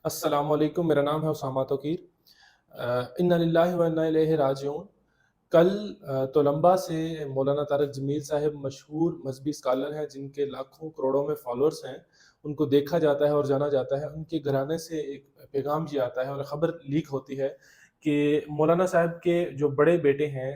अस्सलाम वालेकुम, मेरा नाम है उसामा तौकीर। इन्ना लिल्लाहि व इन्ना इलैहि राजिऊन। कल तोलंबा से मौलाना तारक जमील साहब मशहूर मजहबी स्कॉलर हैं जिनके लाखों करोड़ों में फॉलोअर्स हैं। उनको देखा जाता है और जाना जाता है। उनके घराने से एक पैगाम ये आता है और ख़बर लीक होती है कि मौलाना साहब के जो बड़े बेटे हैं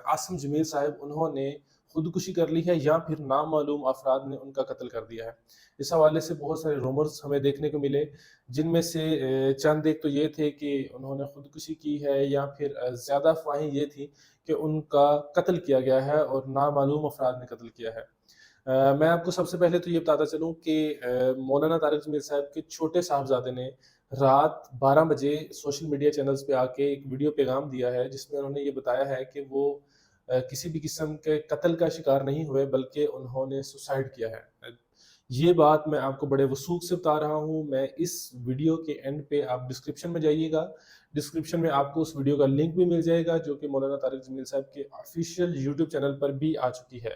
आसिम जमील साहब, उन्होंने खुदकुशी कर ली है या फिर नामालूम अफराद ने उनका कत्ल कर दिया है। इस हवाले से बहुत सारे रूमर्स हमें देखने को मिले, जिनमें से चंद एक तो ये थे कि उन्होंने खुदकुशी की है, या फिर ज़्यादा अफ़वाहें ये थी कि उनका कत्ल किया गया है और नामालूम अफराद ने कत्ल किया है। मैं आपको सबसे पहले तो ये बताता चलूँ कि मौलाना तारिक जमील साहब के छोटे साहबज़ादे ने रात 12 बजे सोशल मीडिया चैनल्स पे आके एक वीडियो पैगाम दिया है, जिसमें उन्होंने ये बताया है कि वो किसी भी किस्म के कत्ल का शिकार नहीं हुए, बल्कि उन्होंने सुसाइड किया है। ये बात मैं आपको बड़े वसूख से बता रहा हूँ। मैं इस वीडियो के एंड पे आप डिस्क्रिप्शन में जाइएगा, डिस्क्रिप्शन में आपको उस वीडियो का लिंक भी मिल जाएगा, जो कि मौलाना तारिक जमील साहब के ऑफ़िशियल यूट्यूब चैनल पर भी आ चुकी है।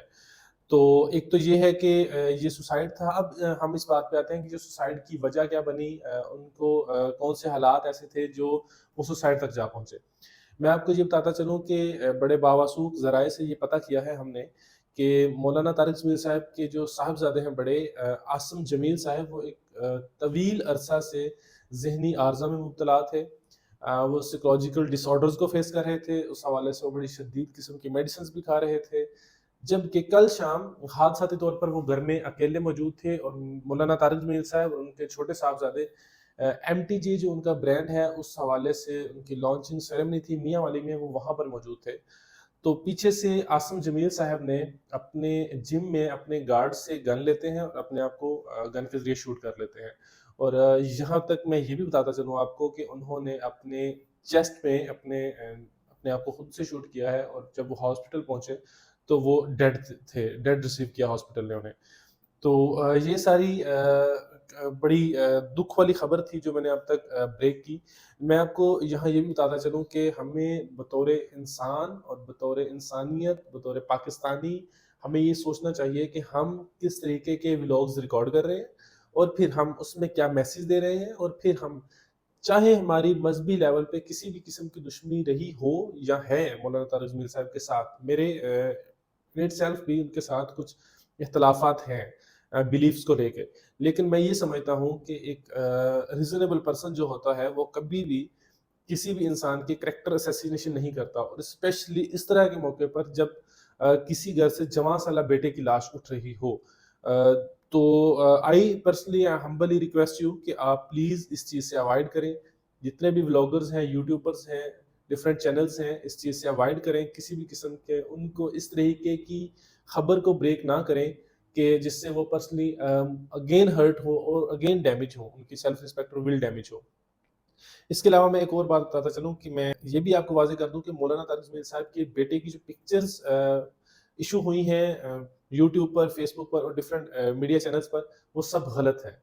तो एक तो ये है कि ये सुसाइड था। अब हम इस बात पे आते हैं कि जो सुसाइड की वजह क्या बनी, उनको कौन से हालात ऐसे थे जो वो सुसाइड तक जा पहुँचे। मैं आपको ये बताता चलूँ कि बड़े बावसूख ज़राए से ये पता किया है हमने कि मौलाना तारिक जमील साहब के जो साहबज़ादे हैं बड़े, आसिम जमील साहब, वो एक तवील अरसा से ज़हनी आर्ज़ा में मुब्तला थे। वो साइकोलॉजिकल डिसऑर्डर्स को फेस कर रहे थे, उस हवाले से वो बड़ी शदीद किस्म की मेडिसिन्स भी खा रहे थे। जबकि कल शाम हादसाती तौर पर वो घर में अकेले मौजूद थे और मौलाना तारिक जमील साहब और उनके छोटे साहबज़ादे एमटीजी जो उनका ब्रांड है, उस हवाले से उनकी लॉन्चिंग सेरेमनी थी मियाँ वाली में, वो वहाँ पर मौजूद थे। तो पीछे से आसिम जमील साहब ने अपने जिम में अपने गार्ड से गन लेते हैं और अपने आप को गन के ज़रिए शूट कर लेते हैं। और यहाँ तक मैं ये भी बताता चलूँ आपको कि उन्होंने अपने चेस्ट में अपने आप को खुद से शूट किया है, और जब वो हॉस्पिटल पहुँचे तो वो डेड रिसीव किया हॉस्पिटल ने उन्हें। तो ये सारी बड़ी दुःख वाली खबर थी जो मैंने अब तक ब्रेक की। मैं आपको यहाँ ये भी बताता चलूँ कि हमें बतौर इंसान और बतौर इंसानियत, बतौर पाकिस्तानी, हमें ये सोचना चाहिए कि हम किस तरीके के व्लॉग्स रिकॉर्ड कर रहे हैं, और फिर हम उसमें क्या मैसेज दे रहे हैं, और फिर हम, चाहे हमारी मज़हबी लेवल पे किसी भी किस्म की दुश्मनी रही हो या है मौलाना तारिक जमील साहब के साथ, मेरे इट सेल्फ भी उनके साथ कुछ इख्तिलाफ़ात हैं बिलीफ्स को लेके। लेकिन मैं ये समझता हूँ कि एक रीज़नेबल पर्सन जो होता है, वो कभी भी किसी भी इंसान की कैरेक्टर असैसिनेशन नहीं करता, और स्पेशली इस तरह के मौके पर जब किसी घर से जवां साला बेटे की लाश उठ रही हो। अ, तो I personally humbly request you कि आप प्लीज़ इस चीज़ से अवॉइड करें। जितने भी व्लॉगर्स हैं, यूट्यूबर्स हैं, डिफरेंट चैनल्स हैं, इस चीज़ से अवॉइड करें। किसी भी किस्म के उनको इस तरीके की खबर को ब्रेक ना करें कि जिससे वो पर्सनली अगेन हर्ट हो और अगेन डैमेज हो, उनकी सेल्फ रिस्पेक्ट और विल डैमेज हो। इसके अलावा मैं एक और बात बताता चलूँ कि मैं ये भी आपको वाज़ेह कर दूँ कि मौलाना तारिक जमील साहब के बेटे की जो पिक्चर्स इश्यू हुई हैं यूट्यूब पर, फ़ेसबुक पर और डिफरेंट मीडिया चैनल्स पर, वो सब गलत हैं।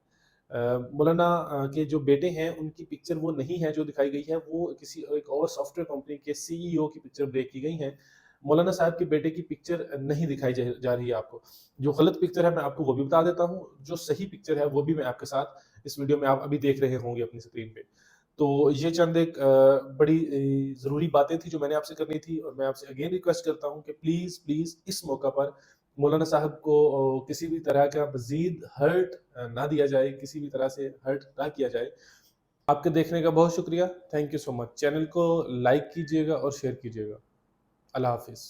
मौलाना के जो बेटे हैं, उनकी पिक्चर वो नहीं है जो दिखाई गई है, वो किसी एक और सॉफ्टवेयर कंपनी के सीईओ की पिक्चर ब्रेक की गई हैं। मौलाना साहब के बेटे की पिक्चर नहीं दिखाई जा रही है आपको। जो गलत पिक्चर है मैं आपको वो भी बता देता हूँ, जो सही पिक्चर है वो भी मैं आपके साथ इस वीडियो में आप अभी देख रहे होंगे अपनी स्क्रीन पे। तो ये चंद एक बड़ी ज़रूरी बातें थी जो मैंने आपसे करनी थी, और मैं आपसे अगेन रिक्वेस्ट करता हूँ कि प्लीज़, प्लीज़ इस मौका पर मौलाना साहब को किसी भी तरह का मज़ीद हर्ट ना दिया जाए, किसी भी तरह से हर्ट ना किया जाए। आपके देखने का बहुत शुक्रिया। Thank you so much. Channel को लाइक कीजिएगा और शेयर कीजिएगा। अल्लाह हाफ़िज़।